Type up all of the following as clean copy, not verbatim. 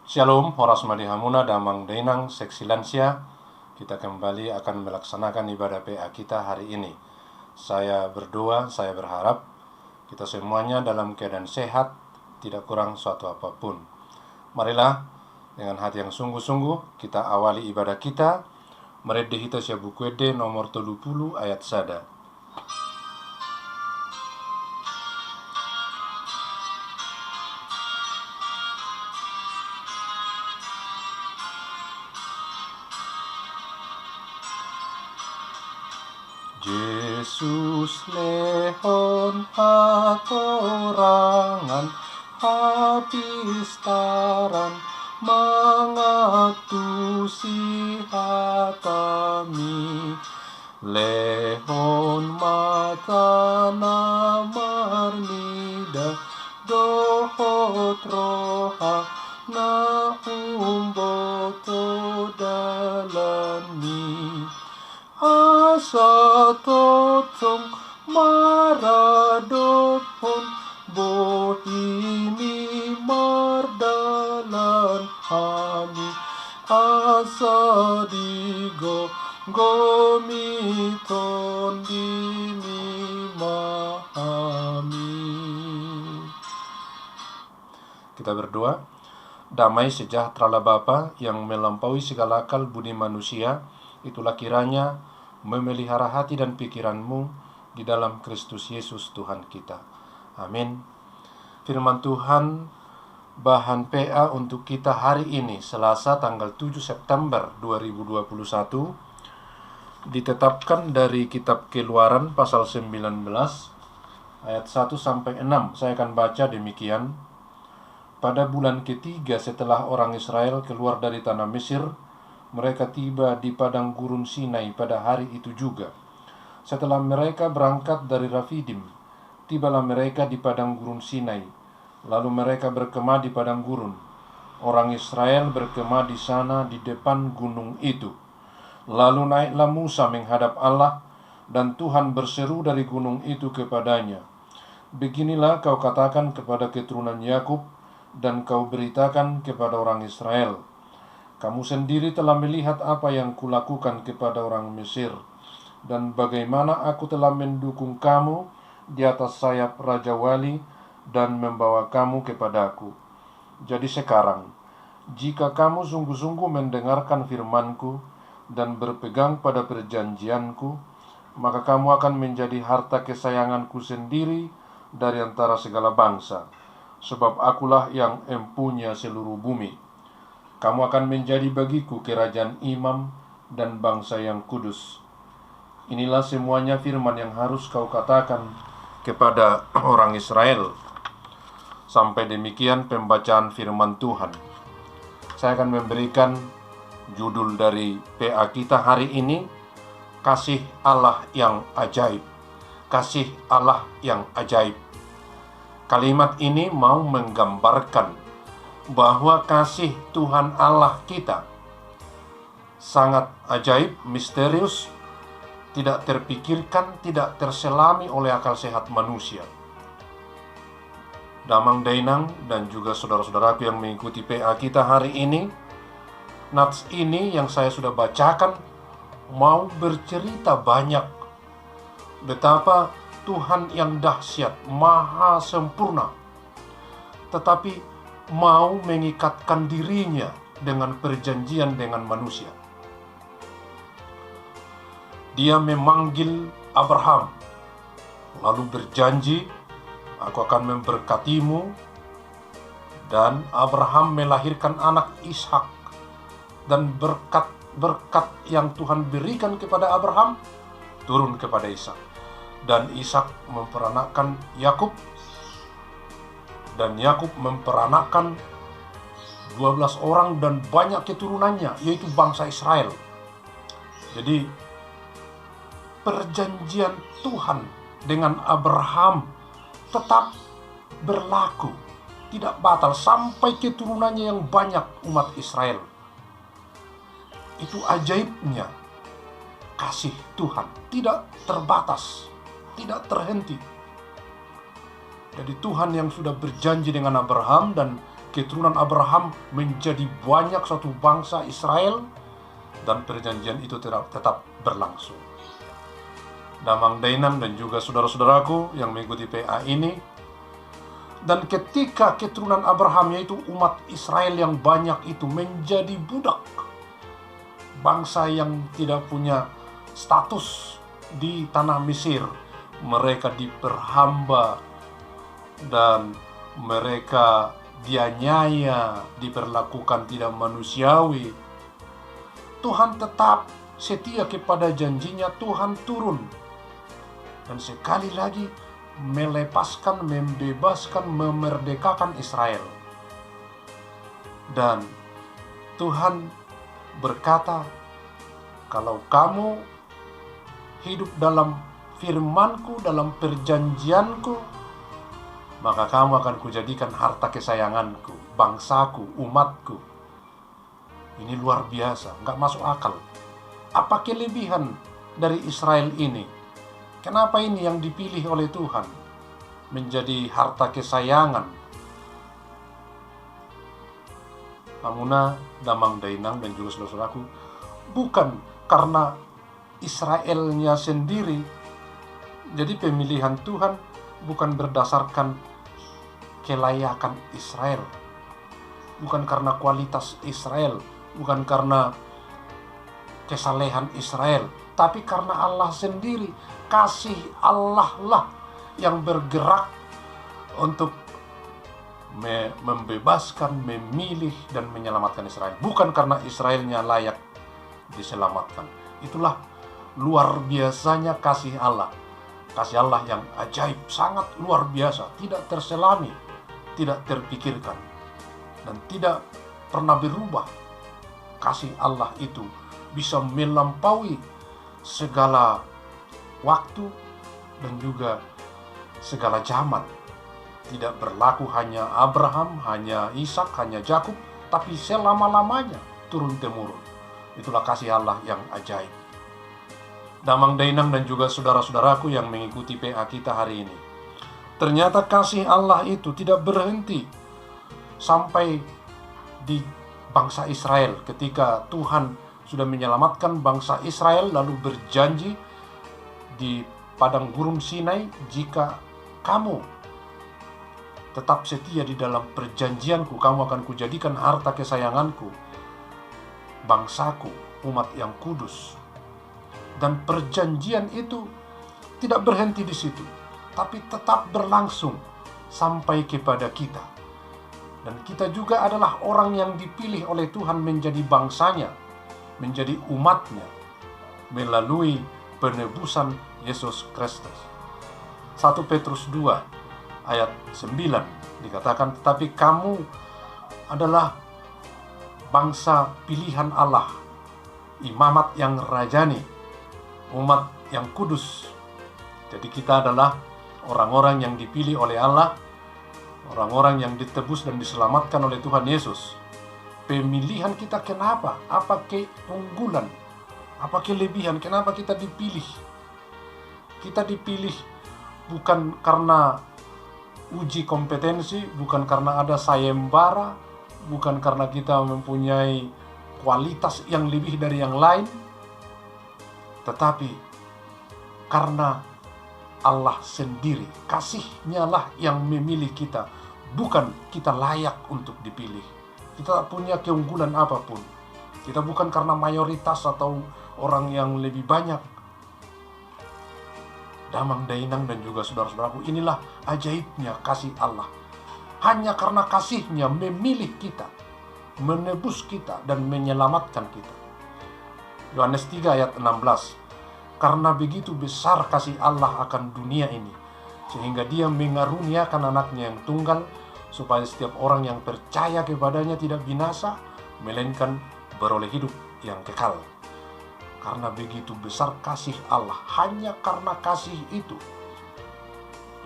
Shalom, horas madihamuna damang denang seksi lansia. Kita kembali akan melaksanakan ibadah PA kita hari ini. Saya berdoa, saya berharap kita semuanya dalam keadaan sehat, tidak kurang suatu apapun. Marilah dengan hati yang sungguh-sungguh kita awali ibadah kita. Mari dihita sia buku ede nomor 70 ayat sada. Yesus lehon hatorangan habis taran mangatusi hatami lehon matana marnida dohot roha na umboto dalani asa totong maradopon bohimi mardalan hami asa digo gomiton dimi mahami. Kita berdoa. Damai sejahtera Bapa yang melampaui segala akal budi manusia, itulah kiranya memelihara hati dan pikiranmu di dalam Kristus Yesus Tuhan kita. Amin. Firman Tuhan bahan PA untuk kita hari ini, Selasa tanggal 7 September 2021, ditetapkan dari kitab Keluaran pasal 19 ayat 1-6. Saya akan baca demikian. Pada bulan ketiga setelah orang Israel keluar dari tanah Mesir, mereka tiba di padang gurun Sinai pada hari itu juga. Setelah mereka berangkat dari Rafidim, tibalah mereka di padang gurun Sinai. Lalu mereka berkemah di padang gurun. Orang Israel berkemah di sana di depan gunung itu. Lalu naiklah Musa menghadap Allah, dan Tuhan berseru dari gunung itu kepadanya, "Beginilah kau katakan kepada keturunan Yakub, dan kau beritakan kepada orang Israel, kamu sendiri telah melihat apa yang kulakukan kepada orang Mesir, dan bagaimana aku telah mendukung kamu di atas sayap Raja Wali dan membawa kamu kepadaku. Jadi sekarang, jika kamu sungguh-sungguh mendengarkan firmanku dan berpegang pada perjanjianku, maka kamu akan menjadi harta kesayanganku sendiri dari antara segala bangsa, sebab akulah yang empunya seluruh bumi. Kamu akan menjadi bagiku kerajaan imam dan bangsa yang kudus." Inilah semuanya firman yang harus kau katakan kepada orang Israel. Sampai demikian pembacaan firman Tuhan. Saya akan memberikan judul dari PA kita hari ini, Kasih Allah yang Ajaib. Kasih Allah yang Ajaib. Kalimat ini mau menggambarkan bahwa kasih Tuhan Allah kita sangat ajaib, misterius, tidak terpikirkan, tidak terselami oleh akal sehat manusia. Damang Dainang dan juga saudara-saudaraku yang mengikuti PA kita hari ini, nats ini yang saya sudah bacakan mau bercerita banyak betapa Tuhan yang dahsyat, maha sempurna, tetapi mau mengikatkan dirinya dengan perjanjian dengan manusia. Dia memanggil Abraham, lalu berjanji, "Aku akan memberkatimu," dan Abraham melahirkan anak Ishak, dan berkat-berkat yang Tuhan berikan kepada Abraham turun kepada Ishak, dan Ishak memperanakkan Yakub, dan Yakub memperanakkan 12 orang dan banyak keturunannya, yaitu bangsa Israel. Jadi perjanjian Tuhan dengan Abraham tetap berlaku, tidak batal sampai keturunannya yang banyak, umat Israel. Itu ajaibnya kasih Tuhan, tidak terbatas, tidak terhenti. Jadi Tuhan yang sudah berjanji dengan Abraham dan keturunan Abraham menjadi banyak suatu bangsa Israel, dan perjanjian itu tetap berlangsung. Damang Dainang dan juga saudara-saudaraku yang mengikuti PA ini, dan ketika keturunan Abraham, yaitu umat Israel yang banyak itu, menjadi budak, bangsa yang tidak punya status di tanah Mesir, mereka diperhamba dan mereka dianiaya, diperlakukan tidak manusiawi. Tuhan tetap setia kepada janjinya. Tuhan turun dan sekali lagi melepaskan, membebaskan, memerdekakan Israel. Dan Tuhan berkata, kalau kamu hidup dalam firman-Ku, dalam perjanjian-Ku, maka kamu akan kujadikan harta kesayangan-Ku, bangsa-Ku, umat-Ku. Ini luar biasa, nggak masuk akal. Apa kelebihan dari Israel ini? Kenapa ini yang dipilih oleh Tuhan menjadi harta kesayangan? Amuna, Damang Dainang dan juga saudara-saudaraku, bukan karena Israelnya sendiri. Jadi pemilihan Tuhan bukan berdasarkan kelayakan Israel, bukan karena kualitas Israel, bukan karena kesalehan Israel, tapi karena Allah sendiri. Kasih Allah lah yang bergerak untuk membebaskan, memilih, dan menyelamatkan Israel. Bukan karena Israelnya layak diselamatkan. Itulah luar biasanya kasih Allah. Kasih Allah yang ajaib, sangat luar biasa, tidak terselami, tidak terpikirkan, dan tidak pernah berubah. Kasih Allah itu bisa melampaui segala waktu dan juga segala zaman. Tidak berlaku hanya Abraham, hanya Ishak, hanya Yakub, tapi selama-lamanya turun-temurun. Itulah kasih Allah yang ajaib. Damang Dainang dan juga saudara-saudaraku yang mengikuti PA kita hari ini, ternyata kasih Allah itu tidak berhenti sampai di bangsa Israel. Ketika Tuhan sudah menyelamatkan bangsa Israel, lalu berjanji di padang gurun Sinai, jika kamu tetap setia di dalam perjanjianku, kamu akan kujadikan harta kesayanganku, bangsaku, umat yang kudus. Dan perjanjian itu tidak berhenti di situ, tapi tetap berlangsung sampai kepada kita. Dan kita juga adalah orang yang dipilih oleh Tuhan menjadi bangsanya, menjadi umatnya, melalui penebusan Yesus Kristus. 1 Petrus 2 ayat 9 dikatakan, tetapi kamu adalah bangsa pilihan Allah, imamat yang rajani, umat yang kudus. Jadi kita adalah orang-orang yang dipilih oleh Allah, orang-orang yang ditebus dan diselamatkan oleh Tuhan Yesus. Pemilihan kita kenapa? Apa keunggulan? Apa kelebihan? Kenapa kita dipilih? Kita dipilih bukan karena uji kompetensi, bukan karena ada sayembara, bukan karena kita mempunyai kualitas yang lebih dari yang lain, tetapi karena Allah sendiri. Kasih-Nya lah yang memilih kita, bukan kita layak untuk dipilih. Kita tak punya keunggulan apapun. Kita bukan karena mayoritas atau orang yang lebih banyak. Damang Dainang dan juga saudara-saudaraku, inilah ajaibnya kasih Allah. Hanya karena kasih-Nya memilih kita, menebus kita, dan menyelamatkan kita. Yohanes 3 ayat 16. Karena begitu besar kasih Allah akan dunia ini, sehingga Dia mengaruniakan anaknya yang tunggal, supaya setiap orang yang percaya kepadanya tidak binasa, melainkan beroleh hidup yang kekal. Karena begitu besar kasih Allah, hanya karena kasih itu.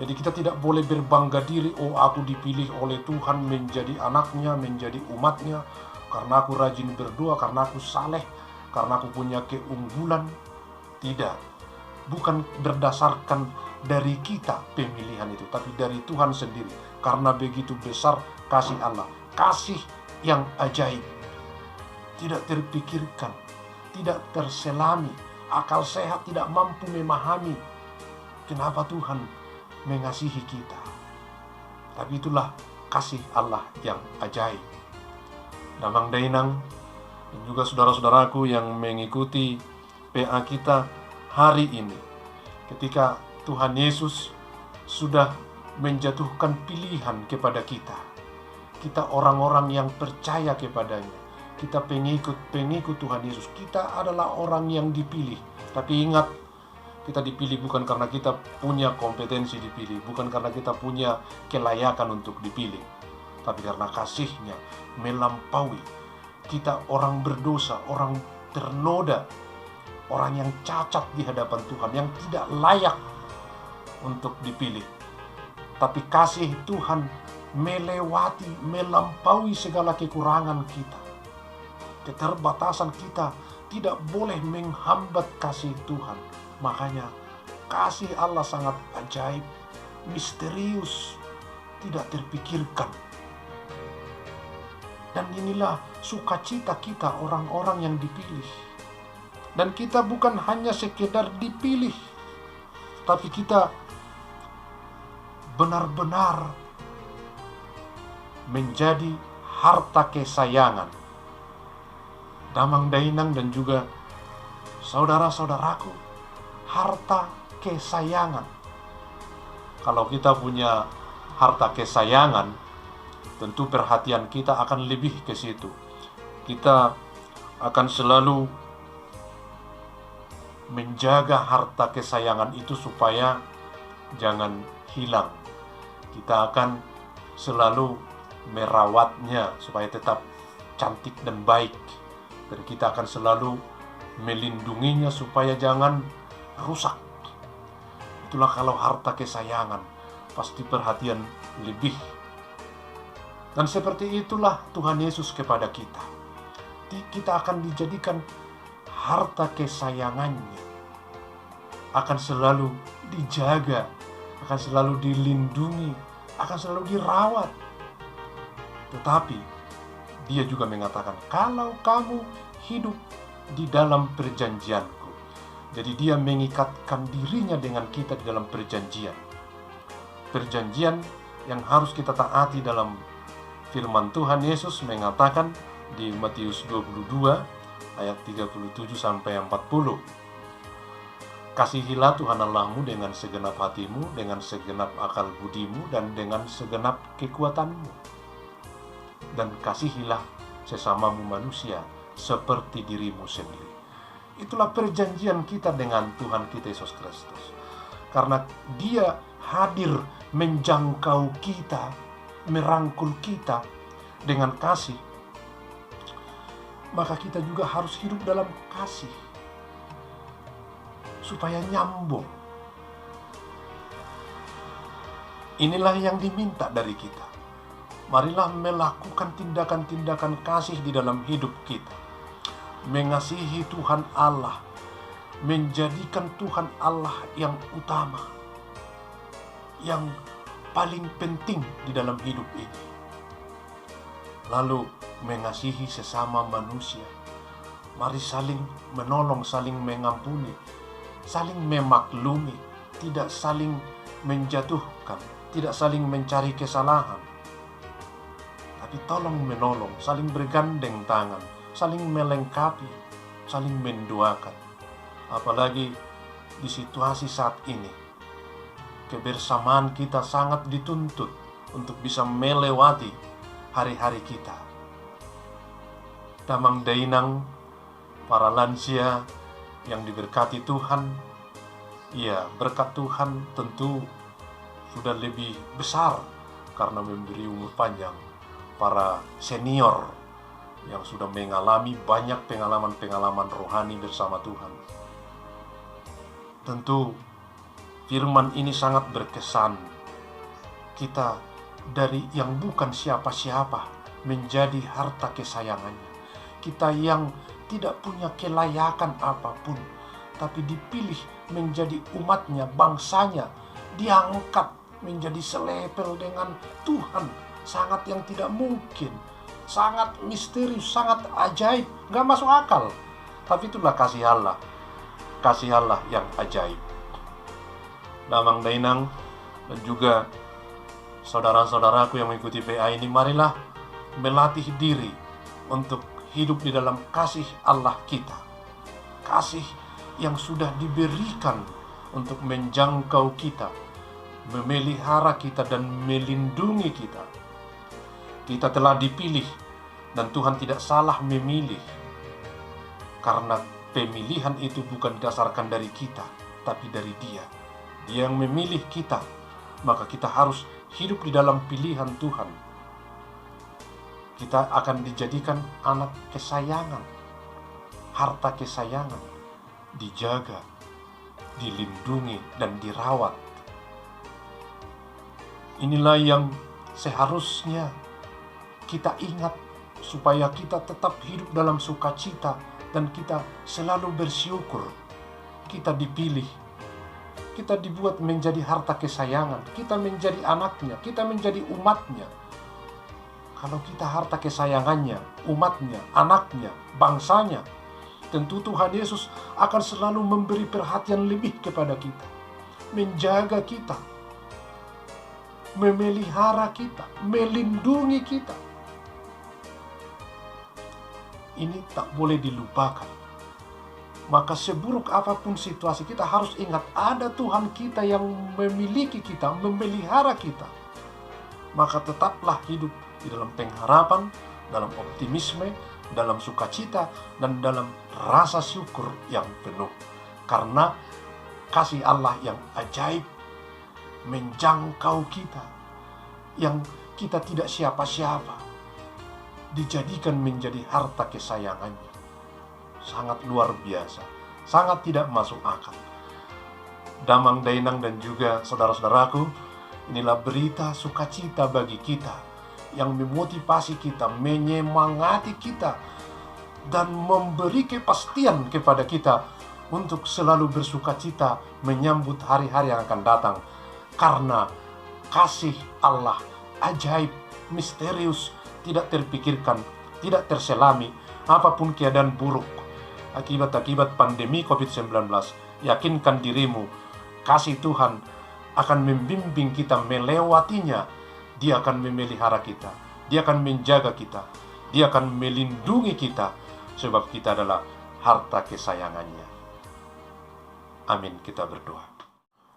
Jadi kita tidak boleh berbangga diri, oh aku dipilih oleh Tuhan menjadi anaknya, menjadi umatnya, karena aku rajin berdoa, karena aku saleh, karena aku punya keunggulan. Tidak, bukan berdasarkan dari kita pemilihan itu, tapi dari Tuhan sendiri. Karena begitu besar kasih Allah, kasih yang ajaib, tidak terpikirkan, tidak terselami, akal sehat tidak mampu memahami kenapa Tuhan mengasihi kita. Tapi itulah kasih Allah yang ajaib. Damang Dainang dan juga saudara-saudaraku yang mengikuti PA kita hari ini, ketika Tuhan Yesus sudah menjatuhkan pilihan kepada kita, kita orang-orang yang percaya kepadanya, kita pengikut Tuhan Yesus, kita adalah orang yang dipilih. Tapi ingat, kita dipilih bukan karena kita punya kompetensi dipilih, bukan karena kita punya kelayakan untuk dipilih, tapi karena kasih-Nya melampaui. Kita orang berdosa, orang ternoda, orang yang cacat di hadapan Tuhan, yang tidak layak untuk dipilih. Tapi kasih Tuhan melewati, melampaui segala kekurangan kita. Keterbatasan kita tidak boleh menghambat kasih Tuhan. Makanya kasih Allah sangat ajaib, misterius, tidak terpikirkan. Dan inilah sukacita kita orang-orang yang dipilih. Dan kita bukan hanya sekedar dipilih, tapi kita benar-benar menjadi harta kesayangan. Damang Dainang dan juga saudara-saudaraku, harta kesayangan. Kalau kita punya harta kesayangan, tentu perhatian kita akan lebih ke situ. Kita akan selalu menjaga harta kesayangan itu supaya jangan hilang. Kita akan selalu merawatnya supaya tetap cantik dan baik. Dan kita akan selalu melindunginya supaya jangan rusak. Itulah kalau harta kesayangan, pasti perhatian lebih. Dan seperti itulah Tuhan Yesus kepada kita. Kita akan dijadikan harta kesayangannya. Akan selalu dijaga, akan selalu dilindungi, akan selalu dirawat. Tetapi Dia juga mengatakan, kalau kamu hidup di dalam perjanjianku. Jadi Dia mengikatkan dirinya dengan kita di dalam perjanjian. Perjanjian yang harus kita taati dalam firman Tuhan. Yesus mengatakan di Matius 22 ayat 37 sampai 40. Kasihilah Tuhan Allahmu dengan segenap hatimu, dengan segenap akal budimu, dan dengan segenap kekuatanmu. Dan kasihilah sesamamu manusia seperti dirimu sendiri. Itulah perjanjian kita dengan Tuhan kita Yesus Kristus. Karena Dia hadir menjangkau kita, merangkul kita dengan kasih, maka kita juga harus hidup dalam kasih supaya nyambung. Inilah yang diminta dari kita. Marilah melakukan tindakan-tindakan kasih di dalam hidup kita. Mengasihi Tuhan Allah, menjadikan Tuhan Allah yang utama, yang paling penting di dalam hidup ini. Lalu mengasihi sesama manusia. Mari saling menolong, saling mengampuni, saling memaklumi, tidak saling menjatuhkan, tidak saling mencari kesalahan. Tapi tolong menolong, saling bergandeng tangan, saling melengkapi, saling mendoakan. Apalagi di situasi saat ini, kebersamaan kita sangat dituntut untuk bisa melewati hari-hari kita. Damang Dainang, para lansia yang diberkati Tuhan, ya berkat Tuhan tentu sudah lebih besar karena memberi umur panjang. Para senior yang sudah mengalami banyak pengalaman-pengalaman rohani bersama Tuhan. Tentu firman ini sangat berkesan. Kita dari yang bukan siapa-siapa menjadi harta kesayangannya. Kita yang tidak punya kelayakan apapun, tapi dipilih menjadi umatnya, bangsanya, diangkat menjadi selepel dengan Tuhan sangat yang tidak mungkin, sangat misterius, sangat ajaib, nggak masuk akal. Tapi itulah kasih Allah yang ajaib. Damang Dainang dan juga saudara-saudaraku yang mengikuti PA ini, marilah melatih diri untuk hidup di dalam kasih Allah kita. Kasih yang sudah diberikan untuk menjangkau kita, memelihara kita dan melindungi kita. Kita telah dipilih dan Tuhan tidak salah memilih. Karena pemilihan itu bukan didasarkan dari kita, tapi dari Dia. Dia yang memilih kita, maka kita harus hidup di dalam pilihan Tuhan. Kita akan dijadikan anak kesayangan, harta kesayangan, dijaga, dilindungi, dan dirawat. Inilah yang seharusnya kita ingat supaya kita tetap hidup dalam sukacita dan kita selalu bersyukur. Kita dipilih, kita dibuat menjadi harta kesayangan, kita menjadi anaknya, kita menjadi umatnya. Kalau kita harta kesayangannya, umatnya, anaknya, bangsanya, tentu Tuhan Yesus akan selalu memberi perhatian lebih kepada kita, menjaga kita, memelihara kita, melindungi kita. Ini tak boleh dilupakan. Maka seburuk apapun situasi, kita harus ingat ada Tuhan kita yang memiliki kita, memelihara kita. Maka tetaplah hidup di dalam pengharapan, dalam optimisme, dalam sukacita, dan dalam rasa syukur yang penuh. Karena kasih Allah yang ajaib menjangkau kita, yang kita tidak siapa-siapa, dijadikan menjadi harta kesayangannya. Sangat luar biasa, sangat tidak masuk akal. Damang Dainang dan juga saudara-saudaraku, inilah berita sukacita bagi kita, yang memotivasi kita, menyemangati kita, dan memberi kepastian kepada kita untuk selalu bersukacita menyambut hari-hari yang akan datang. Karena kasih Allah ajaib, misterius, tidak terpikirkan, tidak terselami, apapun keadaan buruk akibat pandemi COVID-19, yakinkan dirimu, kasih Tuhan akan membimbing kita melewatinya. Dia akan memelihara kita, Dia akan menjaga kita, Dia akan melindungi kita, sebab kita adalah harta kesayangannya. Amin, kita berdoa.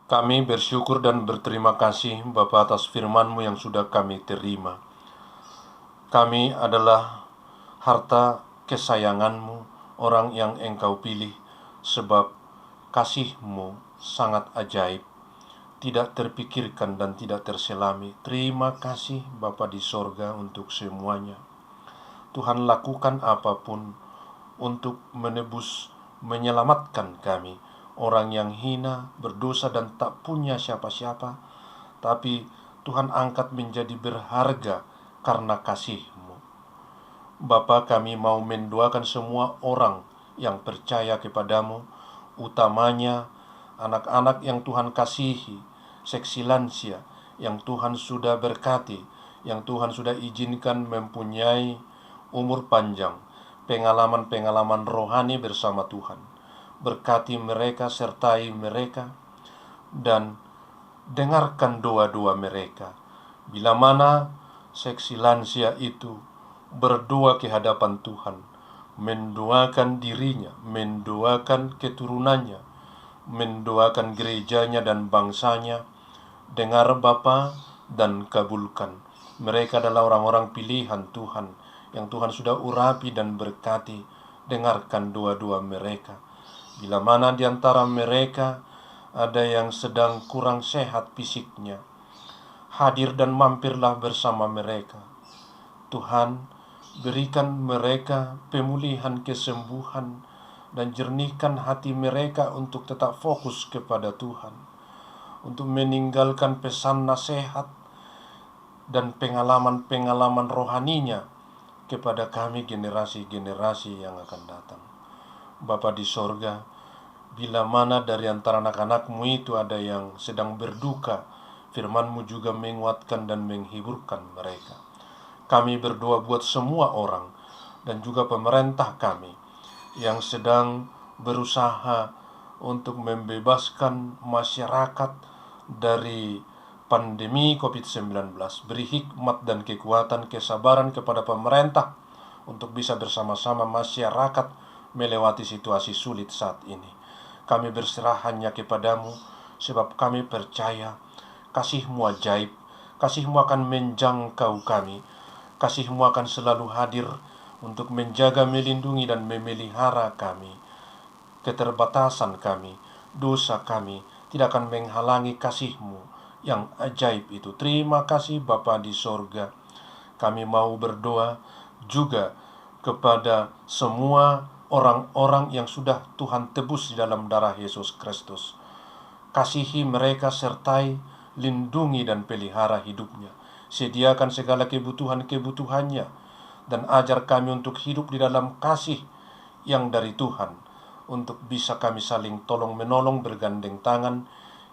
Kami bersyukur dan berterima kasih Bapa atas firman-Mu yang sudah kami terima. Kami adalah harta kesayangan-Mu, orang yang Engkau pilih, sebab kasih-Mu sangat ajaib, tidak terpikirkan dan tidak terselami. Terima kasih Bapa di sorga untuk semuanya. Tuhan, lakukan apapun untuk menebus, menyelamatkan kami, orang yang hina, berdosa dan tak punya siapa-siapa. Tapi Tuhan angkat menjadi berharga karena kasih-Mu. Bapa, kami mau mendoakan semua orang yang percaya kepadamu, utamanya anak-anak yang Tuhan kasihi, seksi lansia yang Tuhan sudah berkati, yang Tuhan sudah izinkan mempunyai umur panjang, pengalaman-pengalaman rohani bersama Tuhan. Berkati mereka, sertai mereka, dan dengarkan doa-doa mereka. Bila mana seksi lansia itu berdoa ke hadapan Tuhan, mendoakan dirinya, mendoakan keturunannya, mendoakan gerejanya dan bangsanya, dengar Bapa dan kabulkan. Mereka adalah orang-orang pilihan Tuhan, yang Tuhan sudah urapi dan berkati. Dengarkan doa-doa mereka. Bila mana di antara mereka ada yang sedang kurang sehat fisiknya, hadir dan mampirlah bersama mereka. Tuhan, berikan mereka pemulihan, kesembuhan, dan jernihkan hati mereka untuk tetap fokus kepada Tuhan, untuk meninggalkan pesan nasihat dan pengalaman-pengalaman rohaninya kepada kami generasi-generasi yang akan datang. Bapa di sorga, bila mana dari antara anak-anak-Mu itu ada yang sedang berduka, Firman-Mu juga menguatkan dan menghiburkan mereka. Kami berdoa buat semua orang dan juga pemerintah kami yang sedang berusaha untuk membebaskan masyarakat dari pandemi COVID-19. Beri hikmat dan kekuatan kesabaran kepada pemerintah untuk bisa bersama-sama masyarakat melewati situasi sulit saat ini. Kami berserah hanya kepadamu, sebab kami percaya kasih-Mu ajaib, kasih-Mu akan menjangkau kami, kasih-Mu akan selalu hadir untuk menjaga, melindungi, dan memelihara kami. Keterbatasan kami, dosa kami tidak akan menghalangi kasih-Mu yang ajaib itu. Terima kasih Bapa di sorga. Kami mau berdoa juga kepada semua orang-orang yang sudah Tuhan tebus di dalam darah Yesus Kristus. Kasihi mereka, sertai, lindungi, dan pelihara hidupnya. Sediakan segala kebutuhan-kebutuhannya, dan ajar kami untuk hidup di dalam kasih yang dari Tuhan, untuk bisa kami saling tolong-menolong, bergandeng tangan,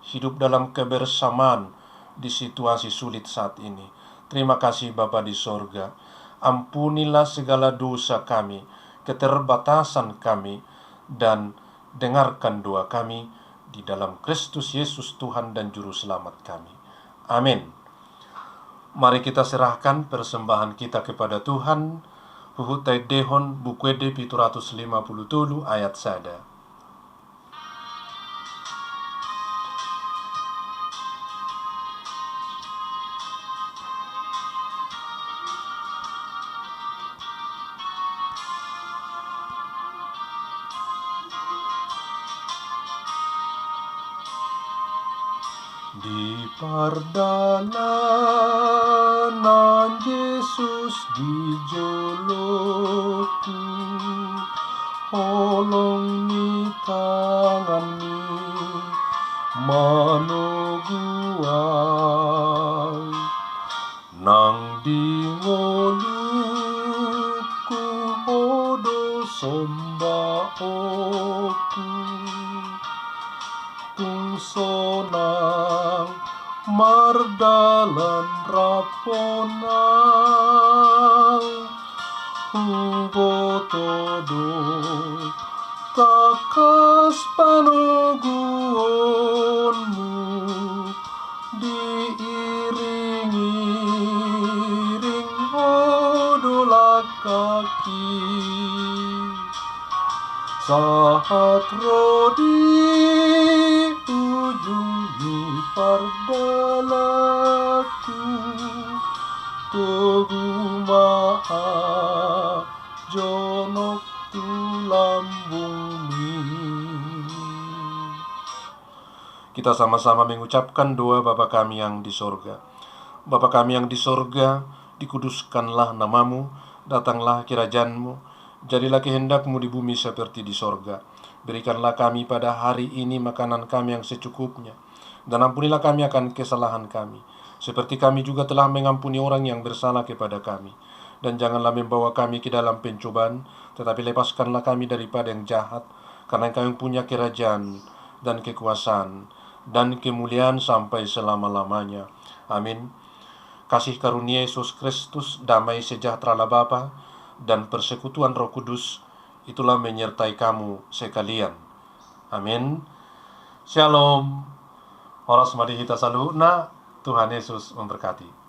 hidup dalam kebersamaan di situasi sulit saat ini. Terima kasih Bapa di sorga. Ampunilah segala dosa kami, keterbatasan kami, dan dengarkan doa kami di dalam Kristus Yesus Tuhan dan Juru Selamat kami. Amin. Mari kita serahkan persembahan kita kepada Tuhan. Huhutai dehon bukwede 750 ayat sada. Di pardalanan Yesus dijoloku, holong ni tangan ni manoguai, nang dingoluku odo sombaoku, tungsonang mardalan raponang, hubotodo takas panoguonmu, diiring-iring odolak kaki, saat rodi ujung ni pardalaku, togu maa jonok tulambung mi. Kita sama-sama mengucapkan doa Bapa kami yang di sorga. Bapa kami yang di sorga, dikuduskanlah namamu, datanglah kerajaan-Mu, jadilah kehendak-Mu di bumi seperti di sorga. Berikanlah kami pada hari ini makanan kami yang secukupnya, dan ampunilah kami akan kesalahan kami, seperti kami juga telah mengampuni orang yang bersalah kepada kami. Dan janganlah membawa kami ke dalam pencobaan, tetapi lepaskanlah kami daripada yang jahat, karena Engkau yang punya kerajaan dan kekuasaan dan kemuliaan sampai selama-lamanya. Amin. Kasih karunia Yesus Kristus, damai sejahtera Allah Bapa, dan persekutuan Roh Kudus, itulah menyertai kamu sekalian. Amin. Shalom. Horas madihita saluhna. Tuhan Yesus memberkati.